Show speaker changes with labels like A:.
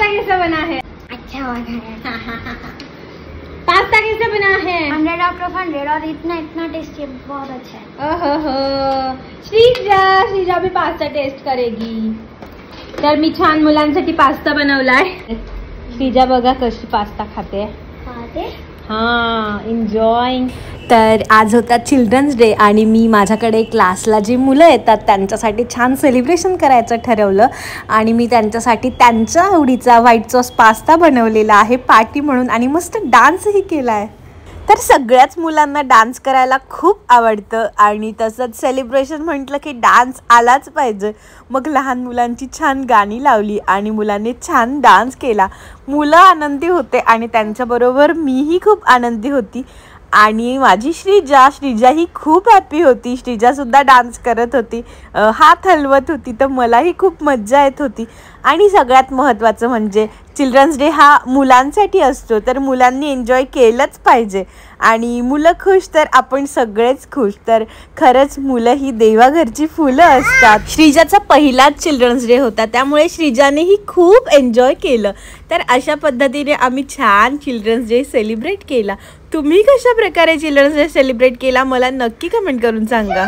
A: कैसा बना है?
B: अच्छा बना है।
A: पास्ता कैसा बना है?
B: 100 out of 100 और इतना टेस्टी है, बहुत अच्छा है।
A: ओहो, श्रीजा भी पास्ता टेस्ट करेगी। तर मी छान मुलांसाठी पास्ता बनवलाय। श्रीजा बघा कशी पास्ता खाते। हां, एन्जॉयिंग। तर आज होता चिल्ड्रन्स डे आणि मी माझ्याकडे क्लासला जी मुलं येतात त्यांच्यासाठी छान सेलिब्रेशन करायचं ठरवलं आणि मी त्यांच्यासाठी त्यांच्या आवडीचा व्हाईट सॉस पास्ता बनवलेला आहे पार्टी म्हणून आणि मस्त डान्सही केला आहे। तर सगळ्याच मुलांना डान्स करायला खूप आवडतं आणि तसंच सेलिब्रेशन म्हटलं की डान्स आलाच पाहिजे। मग लहान मुलांची छान गाणी लावली आणि मुलांनी छान डान्स केला। मुलं आनंदी होते आणि त्यांच्याबरोबर मीही खूप आनंदी होती आणि माझी श्रीजा ही खूप हॅपी होती। श्रीजासुद्धा डान्स करत होती, हात हलवत होती, तर मलाही खूप मज्जा येत होती। आणि सगळ्यात महत्त्वाचं म्हणजे चिल्ड्रन्स डे हा मुलांसाठी असतो, तर मुलांनी एन्जॉय केलंच पाहिजे आणि मुलं खुश तर आपण सगळेच खुश। तर खरंच मुलं ही देवाघरची फुलं असतात। श्रीजाचा पहिलाच चिल्ड्रन्स डे होता, त्यामुळे श्रीजानेही खूप एन्जॉय केलं। तर अशा पद्धतीने आम्ही छान चिल्ड्रन्स डे सेलिब्रेट केला। तुम्ही कशा प्रकारे चिल्ड्रन्स डे सेलिब्रेट केला मला नक्की कमेंट करून सांगा।